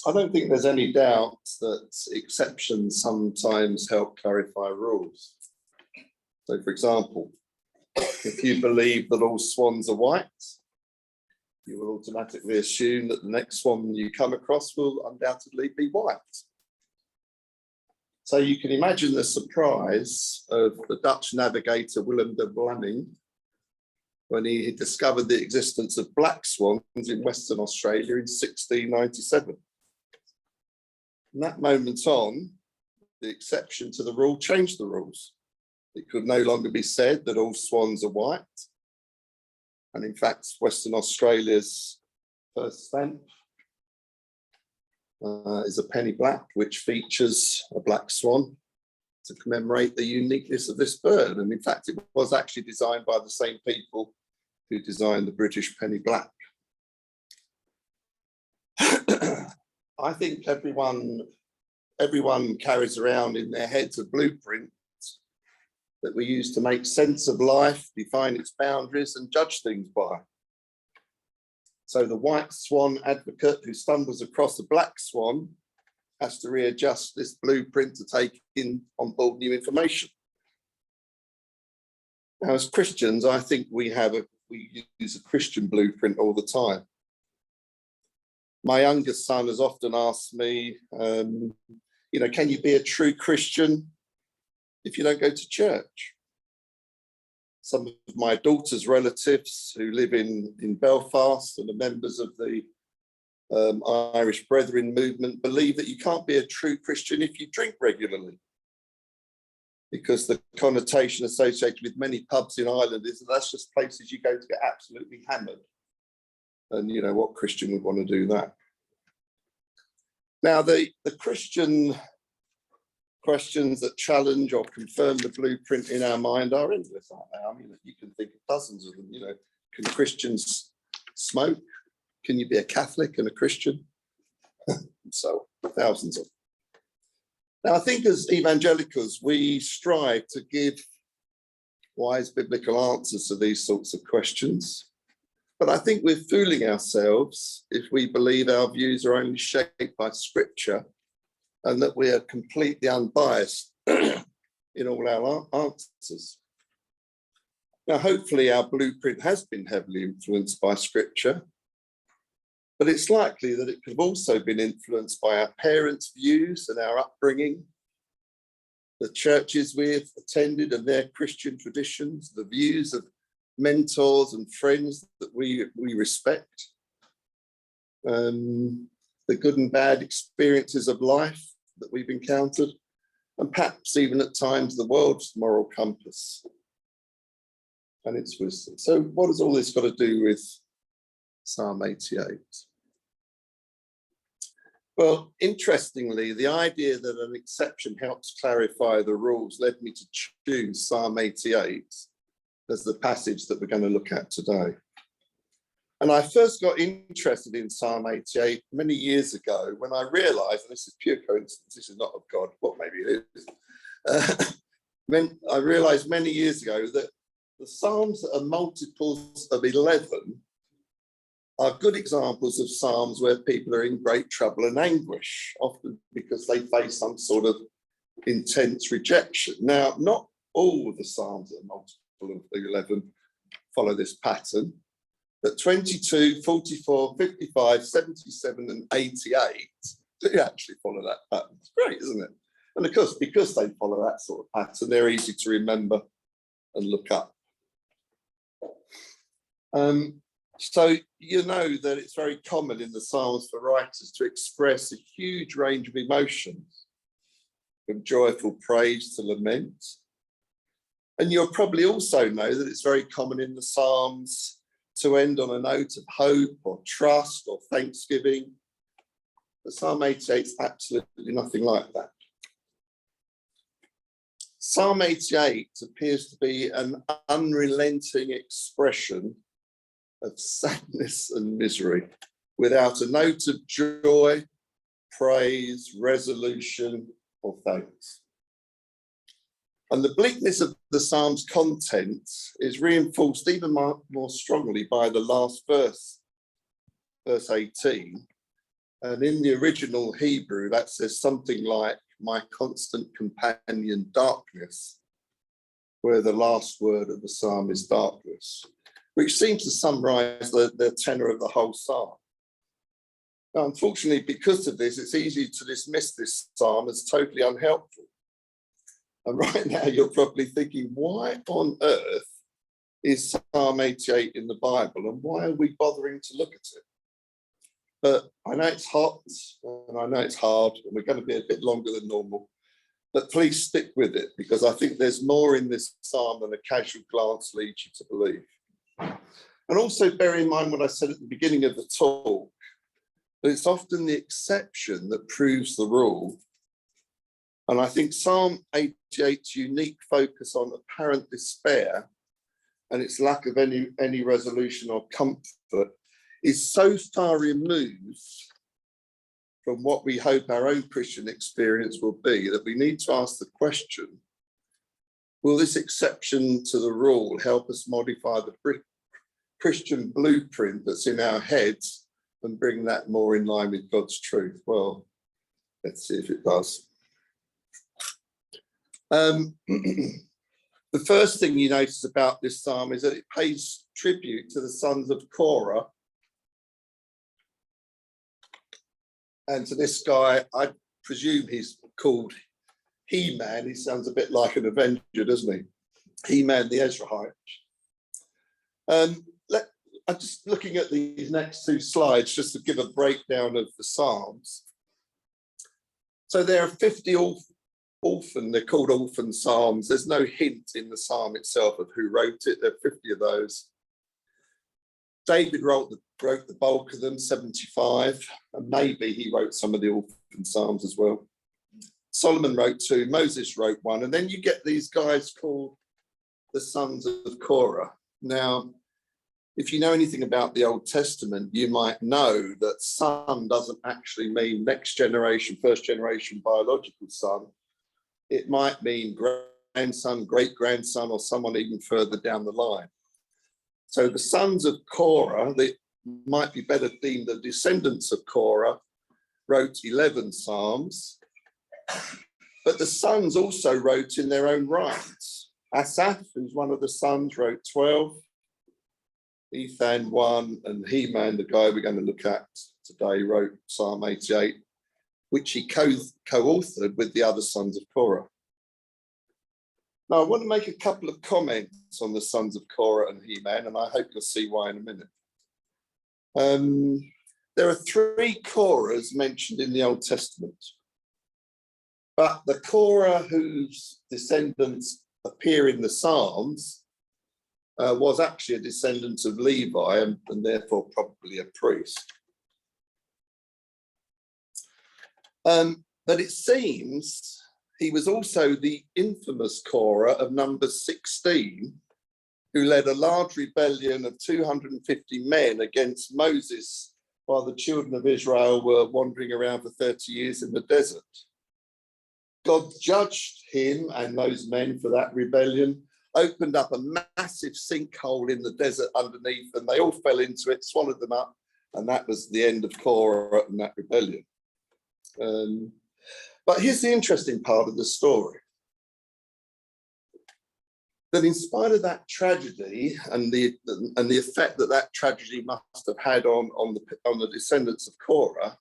I don't think there's any doubt that exceptions sometimes help clarify rules. So, for example, if you believe that all swans are white, you will automatically assume that the next swan you come across will undoubtedly be white. So you can imagine the surprise of the Dutch navigator Willem de Vlaming when he discovered the existence of black swans in Western Australia in 1697. From that moment on, the exception to the rule changed the rules. It could no longer be said that all swans are white. And in fact, Western Australia's first stamp is a penny black, which features a black swan to commemorate the uniqueness of this bird. And in fact, it was actually designed by the same people who designed the British penny black. I think everyone carries around in their heads a blueprint that we use to make sense of life, define its boundaries, and judge things by. So the white swan advocate who stumbles across a black swan has to readjust this blueprint to take in on board new information. Now, as Christians, I think we use a Christian blueprint all the time. My youngest son has often asked me, can you be a true Christian if you don't go to church? Some of my daughter's relatives who live in Belfast and are members of the Irish Brethren movement believe that you can't be a true Christian if you drink regularly, because the connotation associated with many pubs in Ireland is that that's just places you go to get absolutely hammered. And what Christian would want to do that? Now, the Christian questions that challenge or confirm the blueprint in our mind are endless, aren't they? I mean, you can think of dozens of them. Can Christians smoke? Can you be a Catholic and a Christian? So, thousands of them. Now, I think as evangelicals, we strive to give wise biblical answers to these sorts of questions. But I think we're fooling ourselves if we believe our views are only shaped by Scripture and that we are completely unbiased in all our answers. Now, hopefully our blueprint has been heavily influenced by Scripture, but it's likely that it could have also been influenced by our parents' views and our upbringing, the churches we've attended and their Christian traditions, the views of mentors and friends that we respect, the good and bad experiences of life that we've encountered, and perhaps even at times the world's moral compass and its wisdom. So what has all this got to do with Psalm 88? Well, interestingly, the idea that an exception helps clarify the rules led me to choose Psalm 88 as the passage that we're going to look at today. And I first got interested in Psalm 88 many years ago when I realised, and this is pure coincidence, this is not of God, well, maybe it is. I realised many years ago that the Psalms that are multiples of 11 are good examples of Psalms where people are in great trouble and anguish, often because they face some sort of intense rejection. Now, not all the Psalms that are multiple of 11 follow this pattern, but 22, 44, 55, 77, and 88 do actually follow that pattern. It's great, isn't it? And of course, because they follow that sort of pattern, they're easy to remember and look up. So you know that it's very common in the Psalms for writers to express a huge range of emotions, from joyful praise to lament. And you'll probably also know that it's very common in the Psalms to end on a note of hope or trust or thanksgiving. But Psalm 88 is absolutely nothing like that. Psalm 88 appears to be an unrelenting expression of sadness and misery, without a note of joy, praise, resolution, or thanks. And the bleakness of the Psalm's content is reinforced even more strongly by the last verse, verse 18, And in the original Hebrew, that says something like, my constant companion, darkness, where the last word of the psalm is darkness, which seems to summarize the tenor of the whole psalm. Now, unfortunately, because of this, it's easy to dismiss this psalm as totally unhelpful. And right now, you're probably thinking, why on earth is Psalm 88 in the Bible, and why are we bothering to look at it? But I know it's hot, and I know it's hard, and we're going to be a bit longer than normal. But please stick with it, because I think there's more in this psalm than a casual glance leads you to believe. And also bear in mind what I said at the beginning of the talk, that it's often the exception that proves the rule. And I think Psalm 88's unique focus on apparent despair and its lack of any resolution or comfort is so far removed from what we hope our own Christian experience will be, that we need to ask the question, will this exception to the rule help us modify the Christian blueprint that's in our heads and bring that more in line with God's truth? Well, let's see if it does. The first thing you notice about this psalm is that it pays tribute to the sons of Korah. And to this guy, I presume he's called He-Man. He sounds a bit like an Avenger, doesn't he? He-Man the Ezrahite. I'm just looking at these next two slides just to give a breakdown of the Psalms. So there are 50 orphan, they're called orphan Psalms. There's no hint in the Psalm itself of who wrote it. There are 50 of those. David wrote the bulk of them, 75, and maybe he wrote some of the orphan Psalms as well. Solomon wrote 2, Moses wrote 1, and then you get these guys called the sons of Korah. Now, if you know anything about the Old Testament, you might know that son doesn't actually mean next generation, first generation biological son. It might mean grandson, great-grandson, or someone even further down the line. So the sons of Korah, they might be better deemed the descendants of Korah, wrote 11 Psalms, but the sons also wrote in their own rights. Asaph, who's one of the sons, wrote 12, Ethan 1, and Heman, the guy we're going to look at today, wrote Psalm 88, which he co-authored with the other sons of Korah. Now, I want to make a couple of comments on the sons of Korah and Heman, and I hope you'll see why in a minute. There are 3 Korahs mentioned in the Old Testament, but the Korah whose descendants appear in the Psalms was actually a descendant of Levi and therefore probably a priest. But it seems he was also the infamous Korah of Numbers 16, who led a large rebellion of 250 men against Moses while the children of Israel were wandering around for 30 years in the desert. God judged him and those men for that rebellion, opened up a massive sinkhole in the desert underneath, and they all fell into it, swallowed them up, and that was the end of Korah and that rebellion. But here's the interesting part of the story. That in spite of that tragedy and the effect that that tragedy must have had on the descendants of Korah,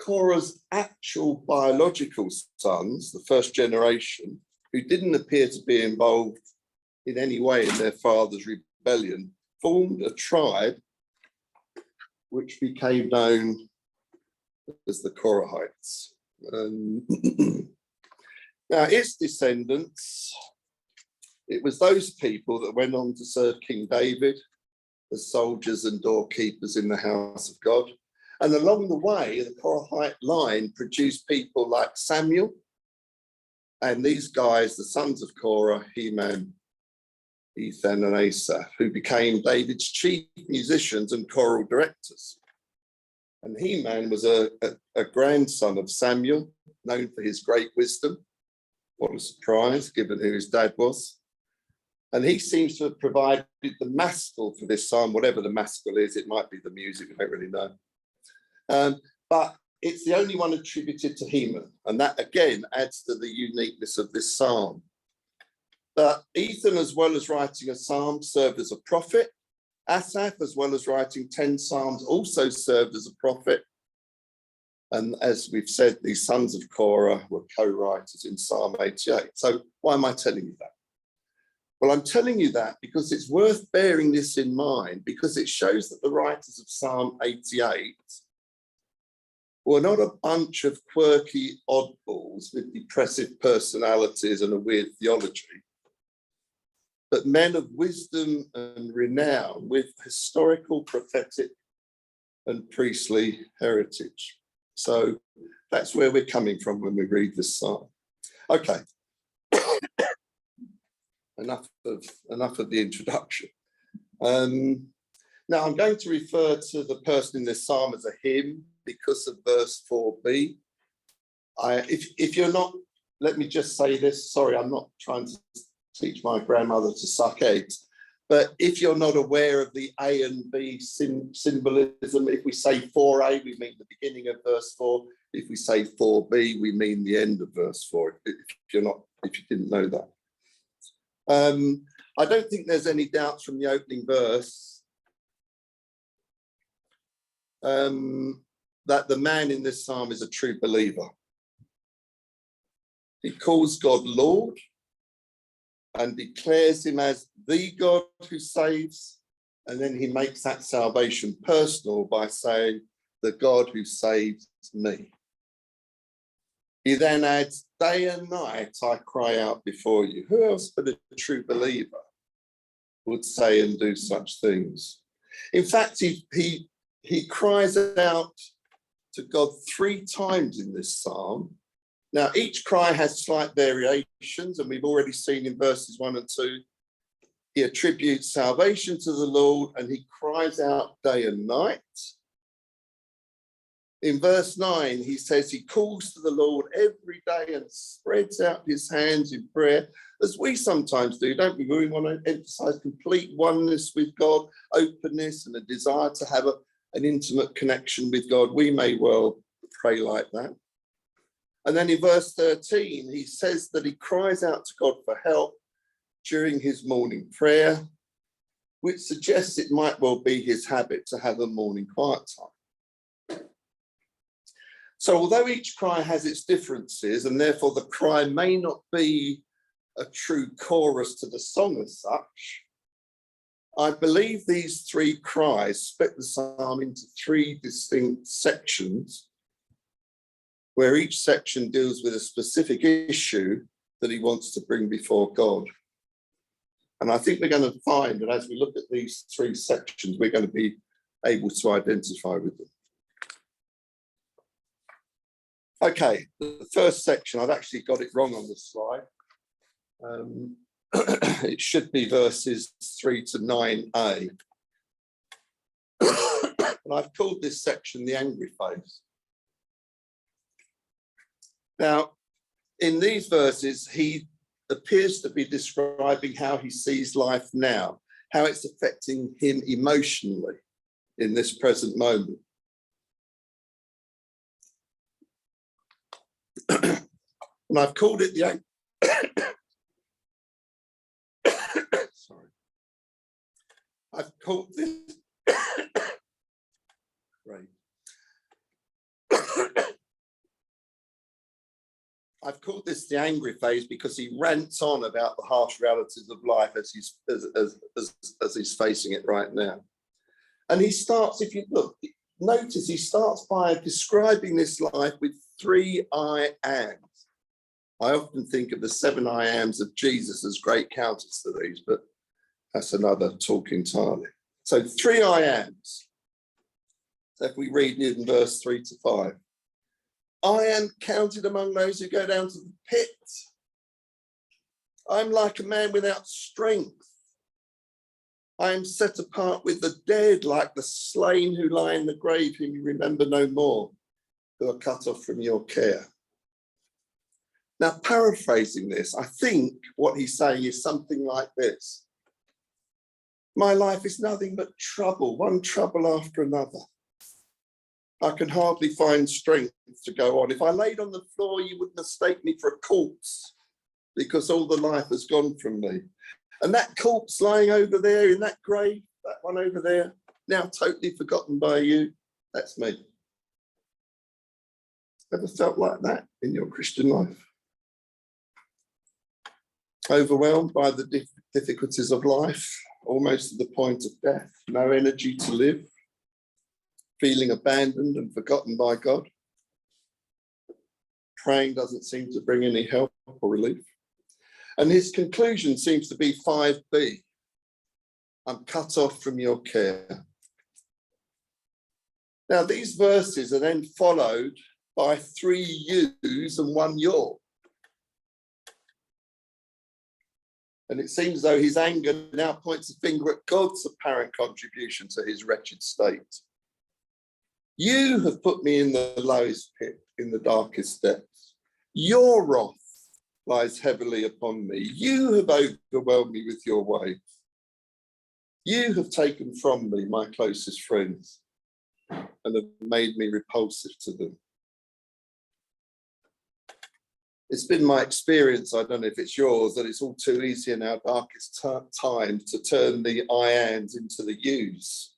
Korah's actual biological sons, the first generation, who didn't appear to be involved in any way in their father's rebellion, formed a tribe which became known as the Korahites. Now, its descendants, it was those people that went on to serve King David as soldiers and doorkeepers in the house of God. And along the way, the Korahite line produced people like Samuel, and these guys, the sons of Korah, Heman, Ethan, and Asaph, who became David's chief musicians and choral directors. And Heman was a grandson of Samuel, known for his great wisdom. What a surprise, given who his dad was. And he seems to have provided the maskil for this psalm, whatever the maskil is. It might be the music, I don't really know. but it's the only one attributed to Heman. And that again adds to the uniqueness of this psalm. But Ethan, as well as writing a psalm, served as a prophet. Asaph, as well as writing 10 psalms, also served as a prophet. And as we've said, these sons of Korah were co-writers in Psalm 88. So why am I telling you that? Well, I'm telling you that because it's worth bearing this in mind, because it shows that the writers of Psalm 88 were not a bunch of quirky oddballs with depressive personalities and a weird theology, but men of wisdom and renown with historical, prophetic, and priestly heritage. So that's where we're coming from when we read this psalm. Okay. Enough of the introduction. Now I'm going to refer to the person in this psalm as a him because of verse 4b. If you're not, let me just say this, sorry, I'm not trying to teach my grandmother to suck eggs, but if you're not aware of the A and B symbolism, if we say 4a, we mean the beginning of verse 4. If we say 4b, we mean the end of verse 4, if you didn't know that. I don't think there's any doubts from the opening verse that the man in this psalm is a true believer. He calls God Lord and declares him as the God who saves, and then he makes that salvation personal by saying, the God who saves me. He then adds, day and night I cry out before you. Who else but a true believer would say and do such things? In fact, he cries out to God 3 times in this psalm. Now, each cry has slight variations, and we've already seen in verses 1 and 2, he attributes salvation to the Lord and he cries out day and night. In verse 9, he says he calls to the Lord every day and spreads out his hands in prayer, as we sometimes do, don't we? We want to emphasize complete oneness with God, openness, and a desire to have an intimate connection with God. We may well pray like that. And then in verse 13, he says that he cries out to God for help during his morning prayer, which suggests it might well be his habit to have a morning quiet time. So although each cry has its differences, and therefore the cry may not be a true chorus to the song as such, I believe these 3 cries split the psalm into 3 distinct sections, where each section deals with a specific issue that he wants to bring before God. And I think we're going to find that as we look at these 3 sections, we're going to be able to identify with them. Okay, the first section, I've actually got it wrong on the slide. It should be verses 3 to 9a. And I've called this section the angry phase. Now, in these verses, he appears to be describing how he sees life now, how it's affecting him emotionally in this present moment. And I've called it the sorry. I've called this right. I've called this the angry phase because he rants on about the harsh realities of life as he's facing it right now. And he starts, if you look, notice he starts by describing this life with 3 I ams. I often think of the 7 I ams of Jesus as great counters to these, but that's another talk entirely. So 3 I ams. So if we read in verse 3 to 5. I am counted among those who go down to the pit. I'm like a man without strength. I am set apart with the dead, like the slain who lie in the grave, whom you remember no more, who are cut off from your care. Now, paraphrasing this, I think what he's saying is something like this. My life is nothing but trouble, one trouble after another. I can hardly find strength to go on. If I laid on the floor, you would mistake me for a corpse because all the life has gone from me. And that corpse lying over there in that grave, that one over there, now totally forgotten by you, that's me. Ever felt like that in your Christian life? Overwhelmed by the difficulties of life, almost to the point of death, no energy to live, feeling abandoned and forgotten by God. Praying doesn't seem to bring any help or relief. And his conclusion seems to be 5b. I'm cut off from your care. Now, these verses are then followed by 3 yous and 1 your. And it seems as though his anger now points a finger at God's apparent contribution to his wretched state. You have put me in the lowest pit, in the darkest depths. Your wrath lies heavily upon me. You have overwhelmed me with your waves. You have taken from me my closest friends and have made me repulsive to them. It's been my experience, I don't know if it's yours, that it's all too easy in our darkest times to turn the I ands into the yous.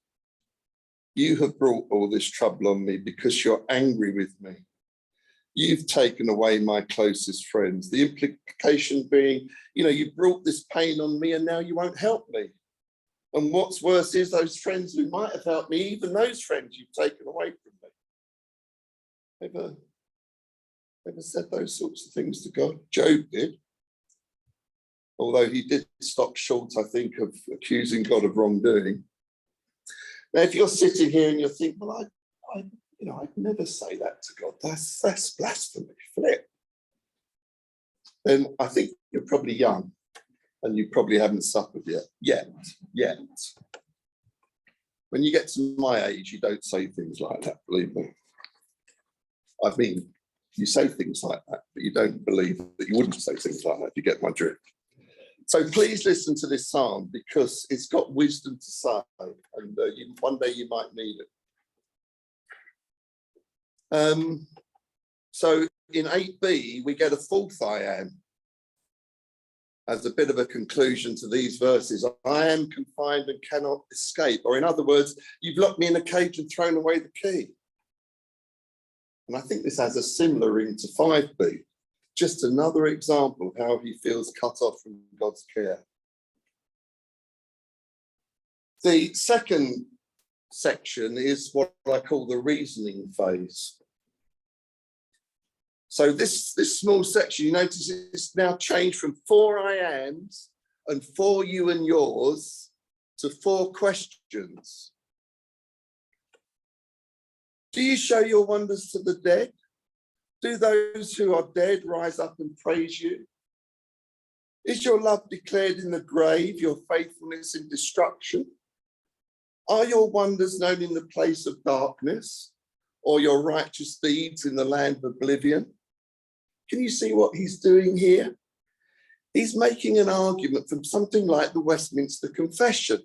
You have brought all this trouble on me because you're angry with me. You've taken away my closest friends. The implication being, you brought this pain on me and now you won't help me. And what's worse is those friends who might have helped me, even those friends you've taken away from me. Ever said those sorts of things to God? Job did. Although he did stop short, I think, of accusing God of wrongdoing. Now, if you're sitting here and you're thinking, well, I'd never say that to God. That's blasphemy. Flip. Then I think you're probably young and you probably haven't suffered yet. When you get to my age, you don't say things like that, believe me. I mean, you say things like that, but you don't believe that you wouldn't say things like that, if you get my drift. So please listen to this psalm because it's got wisdom to say, and one day you might need it. So in 8b, we get a fourth I am as a bit of a conclusion to these verses. I am confined and cannot escape. Or in other words, you've locked me in a cage and thrown away the key. And I think this has a similar ring to 5b. Just another example of how he feels cut off from God's care. The second section is what I call the reasoning phase. So this small section, you notice it's now changed from 4 I ams and 4 you and yours to 4 questions. Do you show your wonders to the dead? Do those who are dead rise up and praise you? Is your love declared in the grave, your faithfulness in destruction? Are your wonders known in the place of darkness, or your righteous deeds in the land of oblivion? Can you see what he's doing here? He's making an argument from something like the Westminster Confession.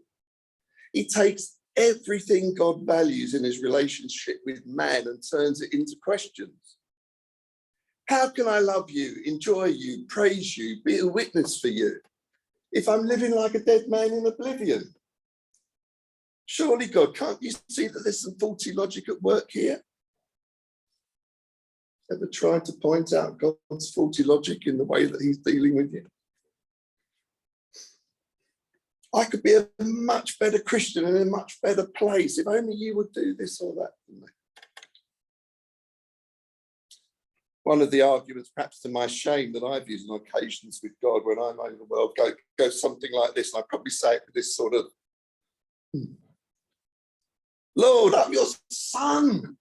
He takes everything God values in his relationship with man and turns it into questions. How can I love you, enjoy you, praise you, be a witness for you, if I'm living like a dead man in oblivion? Surely, God, can't you see that there's some faulty logic at work here? Ever tried to point out God's faulty logic in the way that he's dealing with you? I could be a much better Christian in a much better place if only you would do this or that for me. One of the arguments, perhaps to my shame, that I've used on occasions with God when I'm overwhelmed goes something like this. And I probably say it with this sort of, Lord, I'm your son.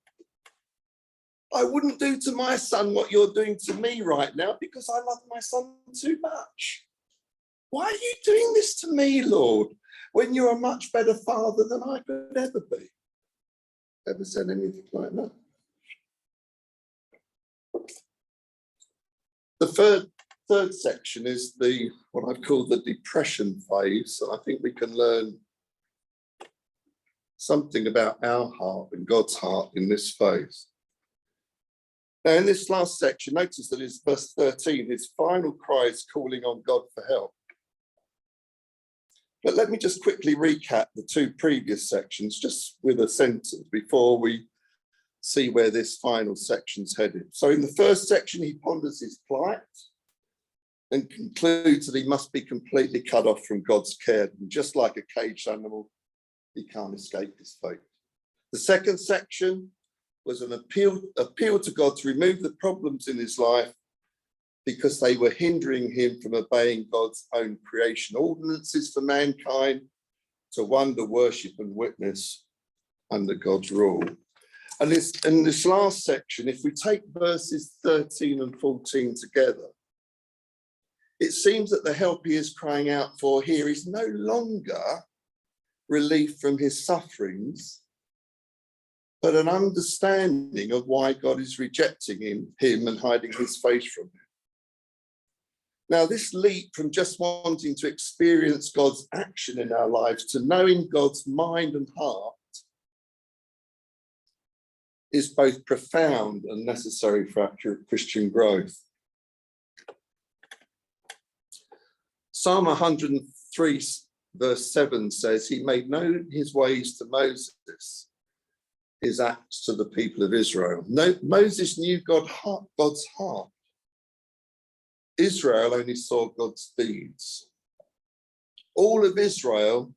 I wouldn't do to my son what you're doing to me right now because I love my son too much. Why are you doing this to me, Lord, when you're a much better father than I could ever be? Ever said anything like that? The third section is what I've called the depression phase. And I think we can learn something about our heart and God's heart in this phase. Now, in this last section, notice that it's verse 13, his final cry is calling on God for help. But let me just quickly recap the two previous sections, just with a sentence before we see where this final section's headed. So in the first section, he ponders his plight and concludes that he must be completely cut off from God's care. And just like a caged animal, he can't escape his fate. The second section was an appeal to God to remove the problems in his life because they were hindering him from obeying God's own creation ordinances for mankind to wonder, worship and witness under God's rule. And in this last section, if we take verses 13 and 14 together, it seems that the help he is crying out for here is no longer relief from his sufferings, but an understanding of why God is rejecting him and hiding his face from him. Now, this leap from just wanting to experience God's action in our lives to knowing God's mind and heart is both profound and necessary for our Christian growth. Psalm 103, verse 7 says, he made known his ways to Moses, his acts to the people of Israel. No, Moses knew God's heart. Israel only saw God's deeds. All of Israel,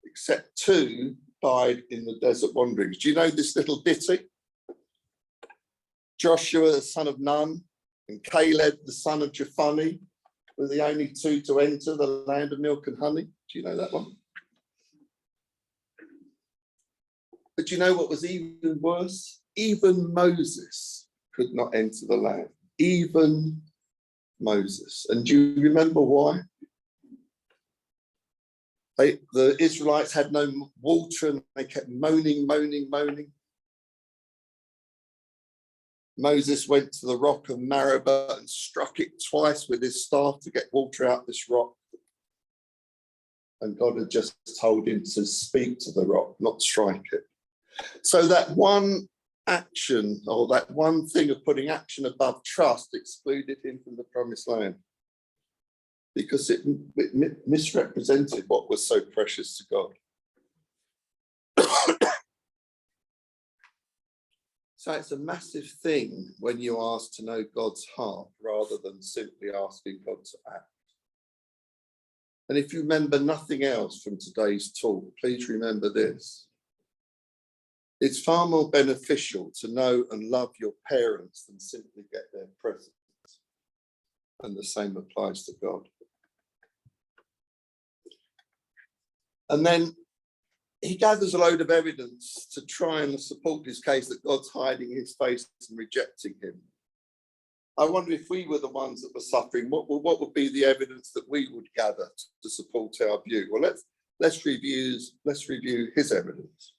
except two, died in the desert wanderings. Do you know this little ditty? Joshua, the son of Nun, and Caleb, the son of Jephunneh, were the only two to enter the land of milk and honey. Do you know that one? But you know what was even worse? Even Moses could not enter the land. Even Moses. And do you remember why? The Israelites had no water and they kept moaning. Moses went to the rock of Meribah and struck it twice with his staff to get water out this rock. And God had just told him to speak to the rock, not strike it. So that one action, or that one thing of putting action above trust, excluded him from the promised land because it misrepresented what was so precious to God. So it's a massive thing when you ask to know God's heart rather than simply asking God to act. And if you remember nothing else from today's talk, please remember this. It's far more beneficial to know and love your parents than simply get their presence. And the same applies to God. And then he gathers a load of evidence to try and support his case that God's hiding his face and rejecting him. I wonder if we were the ones that were suffering, what would be the evidence that we would gather to support our view? Well, let's review his evidence.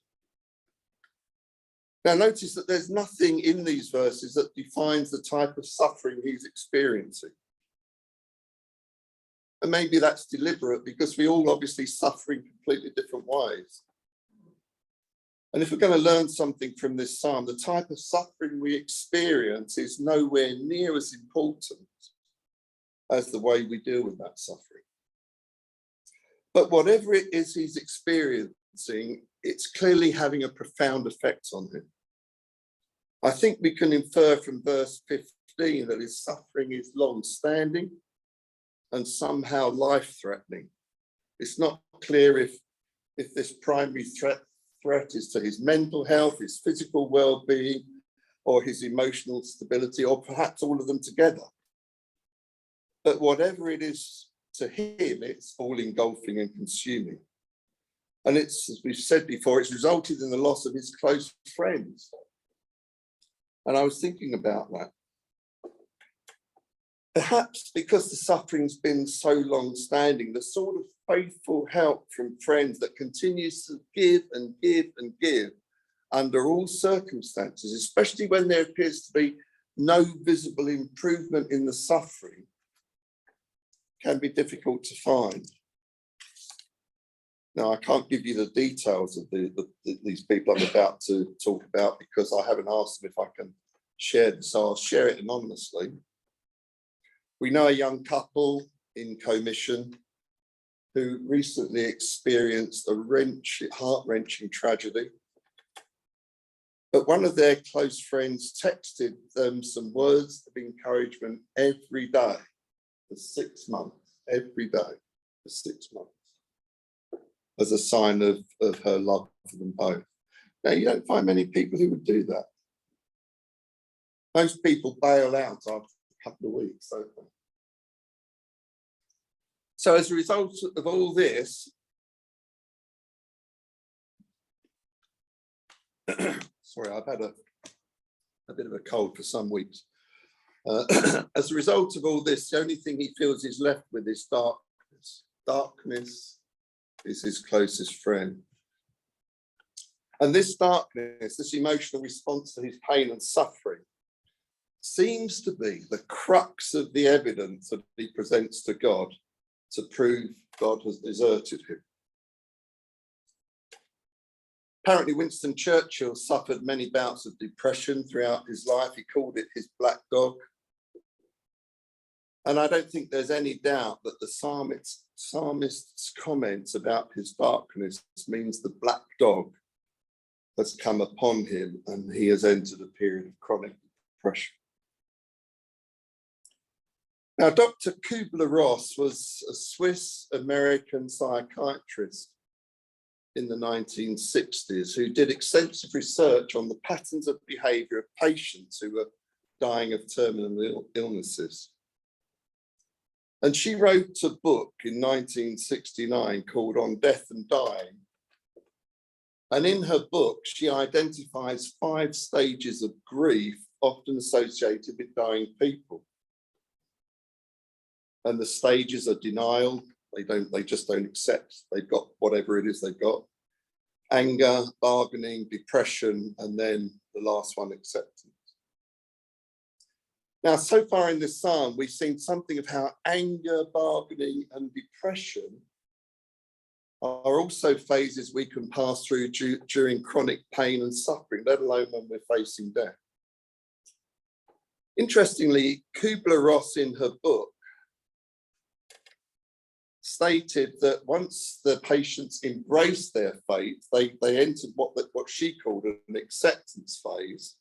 Now, notice that there's nothing in these verses that defines the type of suffering he's experiencing. And maybe that's deliberate because we all obviously suffer in completely different ways. And if we're going to learn something from this psalm, the type of suffering we experience is nowhere near as important as the way we deal with that suffering. But whatever it is he's experiencing, it's clearly having a profound effect on him. I think we can infer from verse 15 that his suffering is long-standing and somehow life-threatening. It's not clear if this primary threat is to his mental health, his physical well-being, or his emotional stability, or perhaps all of them together. But whatever it is to him, it's all engulfing and consuming. And it's, as we've said before, it's resulted in the loss of his close friends. And I was thinking about that. Perhaps because the suffering's been so long-standing, the sort of faithful help from friends that continues to give and give and give under all circumstances, especially when there appears to be no visible improvement in the suffering, can be difficult to find. Now, I can't give you the details of these people I'm about to talk about because I haven't asked them if I can share this, so I'll share it anonymously. We know a young couple in Commission who recently experienced a heart-wrenching tragedy. But one of their close friends texted them some words of encouragement every day for 6 months, every day for 6 months, as a sign of her love for them both. Now, you don't find many people who would do that. Most people bail out after a couple of weeks. So as a result of all this, sorry, I've had a bit of a cold for some weeks. As a result of all this, the only thing he feels he's left with is darkness. Darkness is his closest friend. And this darkness, this emotional response to his pain and suffering, seems to be the crux of the evidence that he presents to God to prove God has deserted him. Apparently, Winston Churchill suffered many bouts of depression throughout his life. He called it his black dog. And I don't think there's any doubt that the psalmist's comments about his darkness means the black dog has come upon him and he has entered a period of chronic depression. Now, Dr. Kübler-Ross was a Swiss-American psychiatrist in the 1960s who did extensive research on the patterns of behaviour of patients who were dying of terminal illnesses. And she wrote a book in 1969 called On Death and Dying. And in her book, she identifies 5 stages of grief often associated with dying people. And the stages are denial. They just don't accept they've got whatever it is they've got. Anger, bargaining, depression, and then the last one, acceptance. Now, so far in this psalm, we've seen something of how anger, bargaining, and depression are also phases we can pass through during chronic pain and suffering, let alone when we're facing death. Interestingly, Kübler-Ross in her book stated that once the patients embraced their fate, they entered what she called an acceptance phase,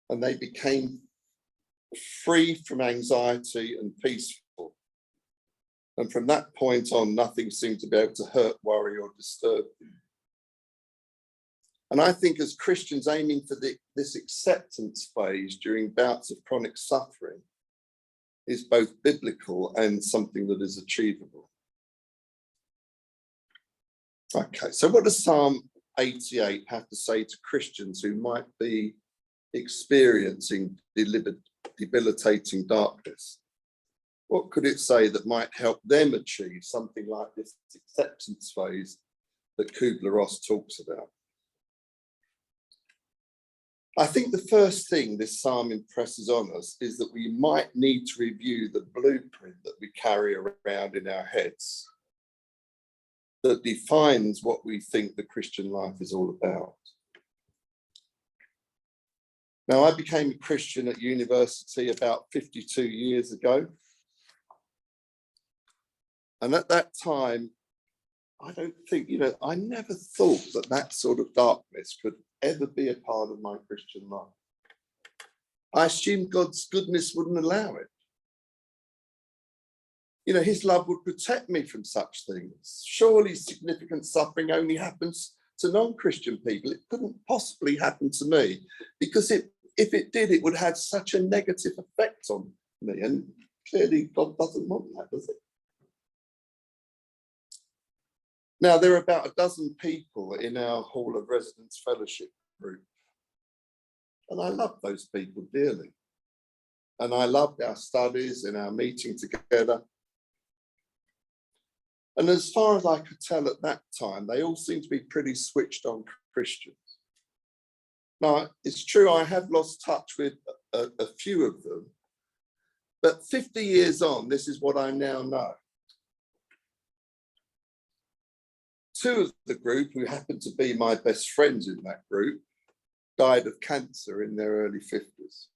and they became free from anxiety and peaceful. And from that point on, nothing seemed to be able to hurt, worry, or disturb them. And I think as Christians aiming for this acceptance phase during bouts of chronic suffering is both biblical and something that is achievable. Okay, so what does Psalm 88 have to say to Christians who might be experiencing debilitating darkness? What could it say that might help them achieve something like this acceptance phase that Kübler-Ross talks about? I think the first thing this psalm impresses on us is that we might need to review the blueprint that we carry around in our heads that defines what we think the Christian life is all about. Now, I became a Christian at university about 52 years ago. And at that time, I don't think, I never thought that sort of darkness could ever be a part of my Christian life. I assumed God's goodness wouldn't allow it. His love would protect me from such things. Surely significant suffering only happens to non-Christian people. It couldn't possibly happen to me because if it did, it would have such a negative effect on me. And clearly God doesn't want that, does it? Now, there are about a dozen people in our Hall of Residence Fellowship group. And I love those people dearly. And I loved our studies and our meeting together. And as far as I could tell at that time, they all seemed to be pretty switched on Christians. Now, it's true, I have lost touch with a few of them, but 50 years on, this is what I now know. Two of the group, who happened to be my best friends in that group, died of cancer in their early 50s,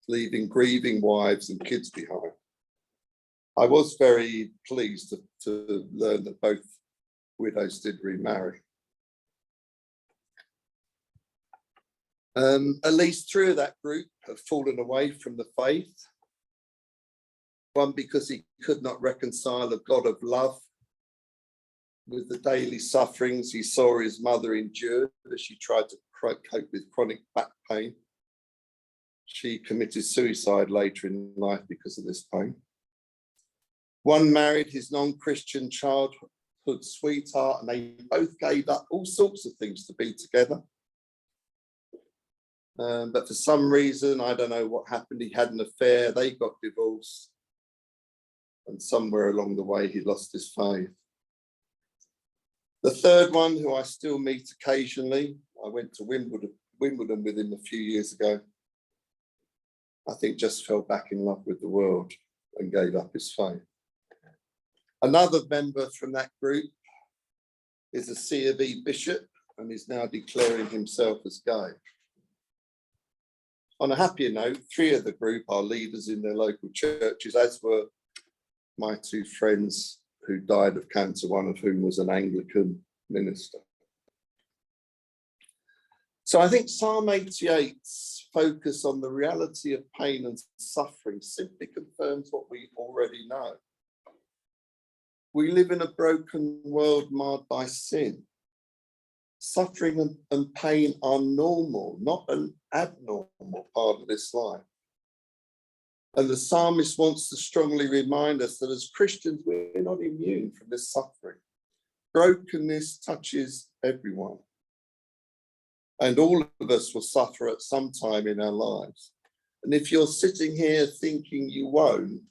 leaving grieving wives and kids behind. I was very pleased to learn that both widows did remarry. At least three of that group have fallen away from the faith. One because he could not reconcile a God of love with the daily sufferings he saw his mother endure as she tried to cope with chronic back pain. She committed suicide later in life because of this pain. One married his non-Christian childhood sweetheart, and they both gave up all sorts of things to be together. But for some reason, I don't know what happened, he had an affair, they got divorced, and somewhere along the way he lost his faith. The third one, who I still meet occasionally, I went to Wimbledon with him a few years ago, I think just fell back in love with the world and gave up his faith. Another member from that group is a C of E bishop and is now declaring himself as gay. On a happier note, three of the group are leaders in their local churches, as were my two friends who died of cancer, one of whom was an Anglican minister. So I think Psalm 88's focus on the reality of pain and suffering simply confirms what we already know. We live in a broken world marred by sin. Suffering and pain are normal, not an abnormal part of this life. And the psalmist wants to strongly remind us that as Christians, we're not immune from this suffering. Brokenness touches everyone. And all of us will suffer at some time in our lives. And if you're sitting here thinking you won't,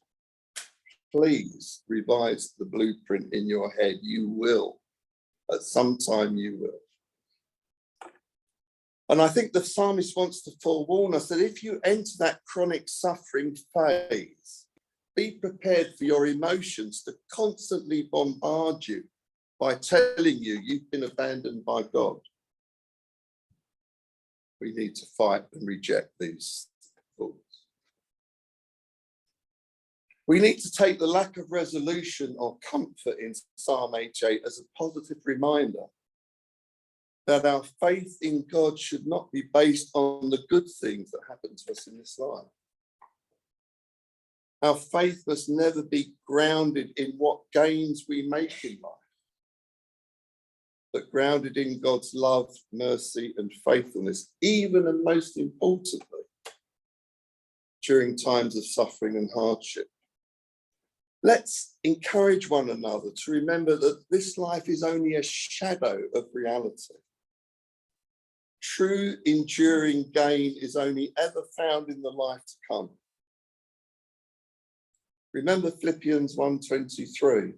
please revise the blueprint in your head. You will. At some time you will. And I think the psalmist wants to forewarn us that if you enter that chronic suffering phase, be prepared for your emotions to constantly bombard you by telling you you've been abandoned by God. We need to fight and reject these thoughts. We need to take the lack of resolution or comfort in Psalm 88 as a positive reminder that our faith in God should not be based on the good things that happen to us in this life. Our faith must never be grounded in what gains we make in life, but grounded in God's love, mercy, and faithfulness, even and most importantly, during times of suffering and hardship. Let's encourage one another to remember that this life is only a shadow of reality. True enduring gain is only ever found in the life to come. Remember Philippians 1:23,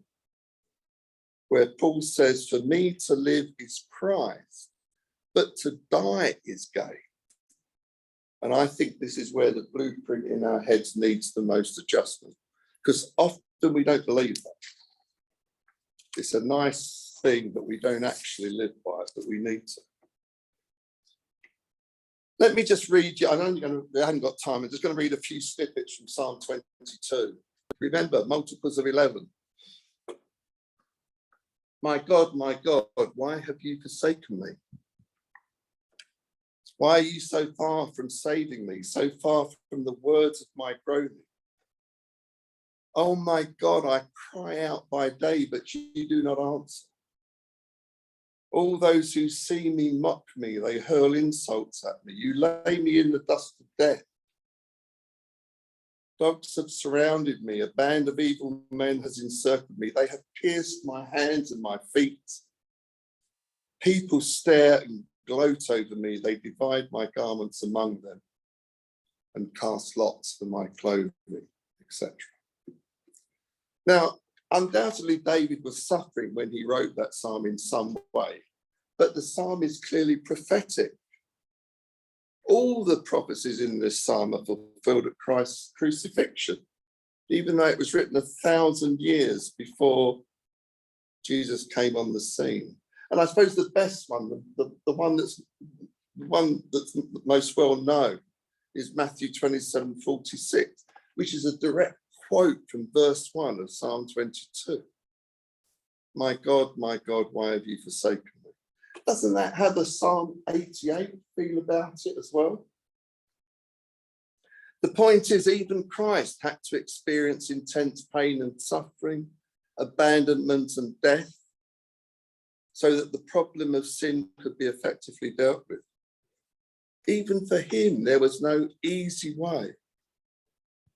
where Paul says, "For me to live is Christ, but to die is gain." And I think this is where the blueprint in our heads needs the most adjustment, because often we don't believe that. It's a nice thing, but we don't actually live by it, but we need to. Let me just read you, I haven't got time, I'm just going to read a few snippets from Psalm 22. Remember, multiples of 11. My God, why have you forsaken me? Why are you so far from saving me, so far from the words of my groaning? Oh my God, I cry out by day, but you do not answer. All those who see me mock me, they hurl insults at me. You lay me in the dust of death. Dogs have surrounded me. A band of evil men has encircled me. They have pierced my hands and my feet. People stare and gloat over me. They divide my garments among them and cast lots for my clothing, etc. Now, undoubtedly, David was suffering when he wrote that psalm in some way, but the psalm is clearly prophetic. All the prophecies in this psalm are fulfilled at Christ's crucifixion, even though it was written 1,000 years before Jesus came on the scene. And I suppose the best one, the one that's most well known, is Matthew 27:46, which is a direct quote from verse 1 of Psalm 22. My God, why have you forsaken me? Doesn't that have a Psalm 88 feel about it as well? The point is, even Christ had to experience intense pain and suffering, abandonment and death, so that the problem of sin could be effectively dealt with. Even for him, there was no easy way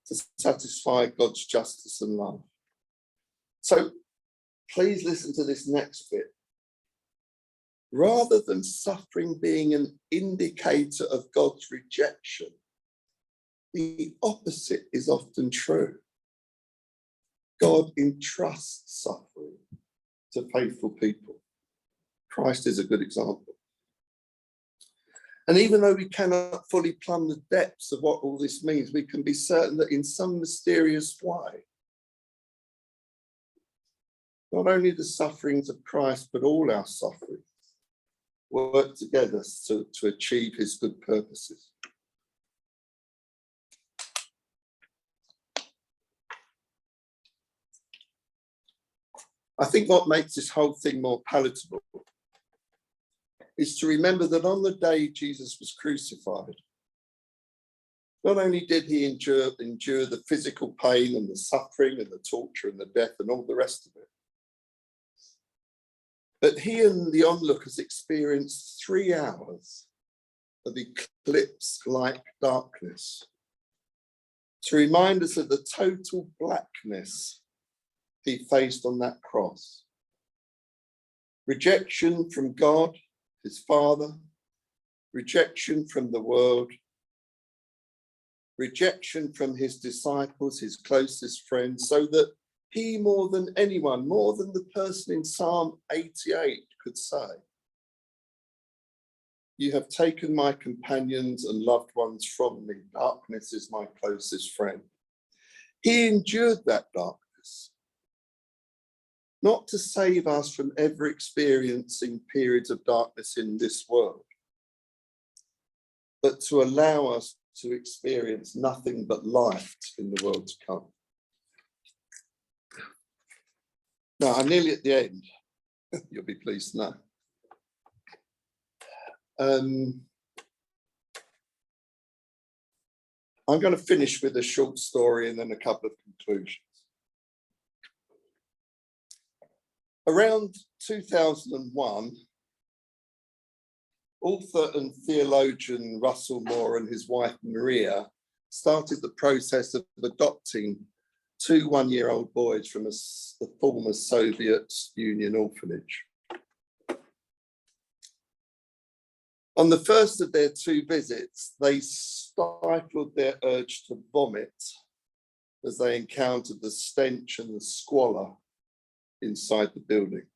to satisfy God's justice and love. So please listen to this next bit. Rather than suffering being an indicator of God's rejection, the opposite is often true. God entrusts suffering to faithful people. Christ is a good example. And even though we cannot fully plumb the depths of what all this means, we can be certain that in some mysterious way, not only the sufferings of Christ, but all our sufferings work together to achieve his good purposes. I think what makes this whole thing more palatable is to remember that on the day Jesus was crucified, not only did he endure the physical pain and the suffering and the torture and the death and all the rest of it, but he and the onlookers experienced 3 hours of eclipse-like darkness to remind us of the total blackness he faced on that cross. Rejection from God, his Father, rejection from the world, rejection from his disciples, his closest friends, so that he, more than anyone, more than the person in Psalm 88 could say, you have taken my companions and loved ones from me. Darkness is my closest friend. He endured that darkness, not to save us from ever experiencing periods of darkness in this world, but to allow us to experience nothing but light in the world to come. Now, I'm nearly at the end. You'll be pleased to know. I'm going to finish with a short story and then a couple of conclusions. Around 2001, author and theologian Russell Moore and his wife Maria started the process of adopting 2 one-year-old boys from the former Soviet Union orphanage. On the first of their 2 visits, they stifled their urge to vomit as they encountered the stench and the squalor inside the building.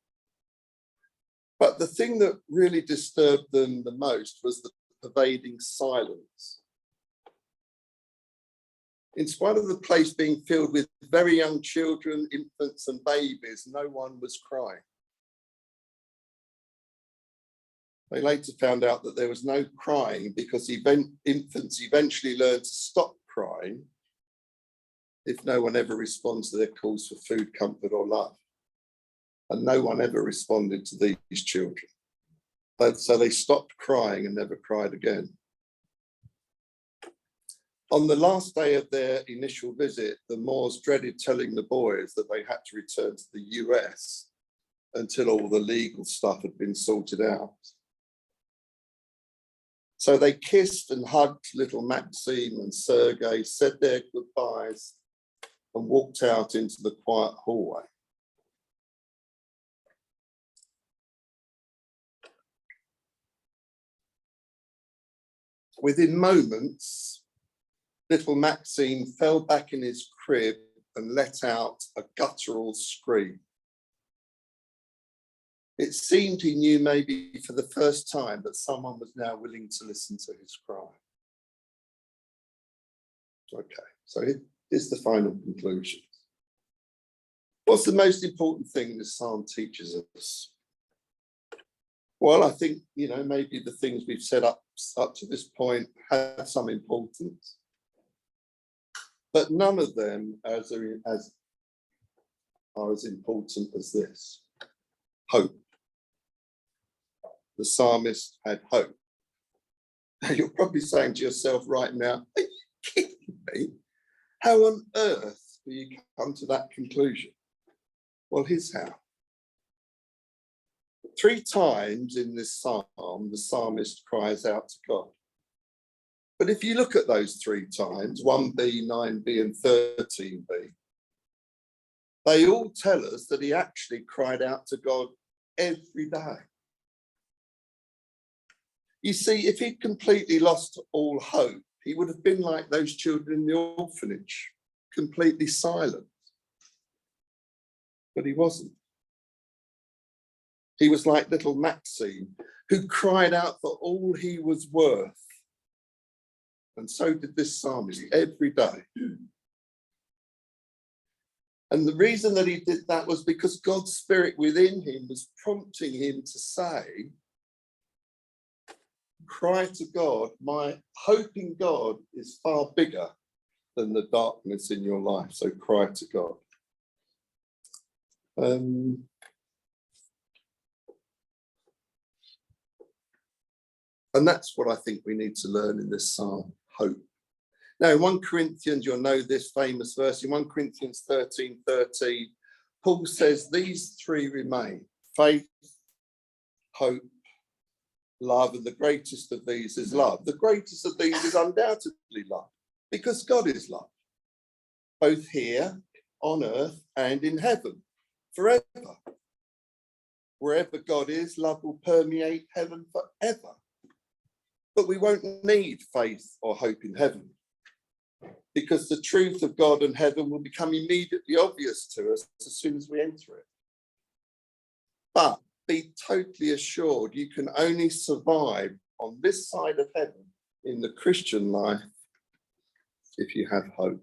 But the thing that really disturbed them the most was the pervading silence. In spite of the place being filled with very young children, infants and babies, no one was crying. They later found out that there was no crying because infants eventually learned to stop crying if no one ever responds to their calls for food, comfort or love. And no one ever responded to these children. So they stopped crying and never cried again. On the last day of their initial visit, the Moores dreaded telling the boys that they had to return to the US until all the legal stuff had been sorted out. So they kissed and hugged little Maxime and Sergei, said their goodbyes and walked out into the quiet hallway. Within moments, little Maxime fell back in his crib and let out a guttural scream. It seemed he knew maybe for the first time that someone was now willing to listen to his cry. Okay, so here's the final conclusions. What's the most important thing this psalm teaches us? Well, I think, maybe the things we've said up to this point have some importance, but none of them are as important as this: hope. The psalmist had hope. Now, you're probably saying to yourself right now, are you kidding me? How on earth do you come to that conclusion? Well, here's how. 3 times in this psalm, the psalmist cries out to God. But if you look at those 3 times, 1b, 9b, and 13b, they all tell us that he actually cried out to God every day. You see, if he'd completely lost all hope, he would have been like those children in the orphanage, completely silent. But he wasn't. He was like little Maxine, who cried out for all he was worth. And so did this psalmist every day. And the reason that he did that was because God's spirit within him was prompting him to say, cry to God, my hope in God is far bigger than the darkness in your life. So cry to God. And that's what I think we need to learn in this psalm, hope. Now, in 1 Corinthians, you'll know this famous verse. In 1 Corinthians 13:13, Paul says these 3 remain: faith, hope, love, and the greatest of these is love. The greatest of these is undoubtedly love, because God is love, both here on earth and in heaven, forever. Wherever God is, love will permeate heaven forever. But we won't need faith or hope in heaven, because the truth of God and heaven will become immediately obvious to us as soon as we enter it. But be totally assured you can only survive on this side of heaven in the Christian life if you have hope.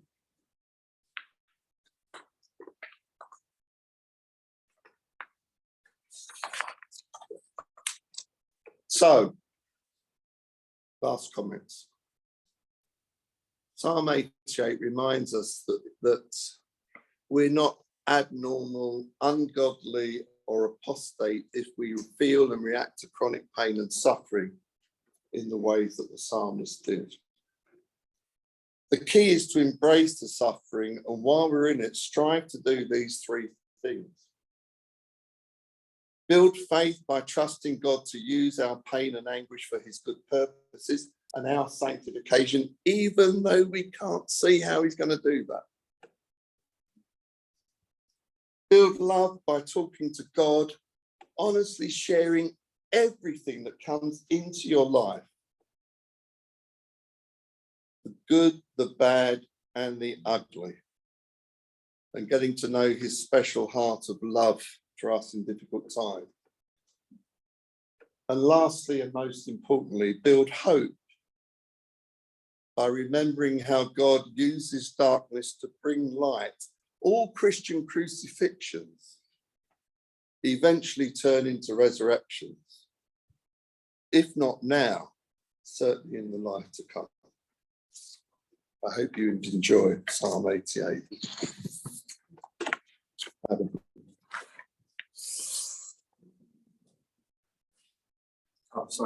So, last comments. Psalm 88 reminds us that we're not abnormal, ungodly, or apostate if we feel and react to chronic pain and suffering in the ways that the psalmist did. The key is to embrace the suffering, and while we're in it, strive to do these 3 things. Build faith by trusting God to use our pain and anguish for his good purposes and our sanctification, even though we can't see how he's going to do that. Build love by talking to God, honestly sharing everything that comes into your life. The good, the bad, and the ugly. And getting to know his special heart of love for us in difficult times. And lastly, and most importantly, build hope by remembering how God uses darkness to bring light. All Christian crucifixions eventually turn into resurrections. If not now, certainly in the life to come. I hope you enjoy Psalm 88. Oh, sorry.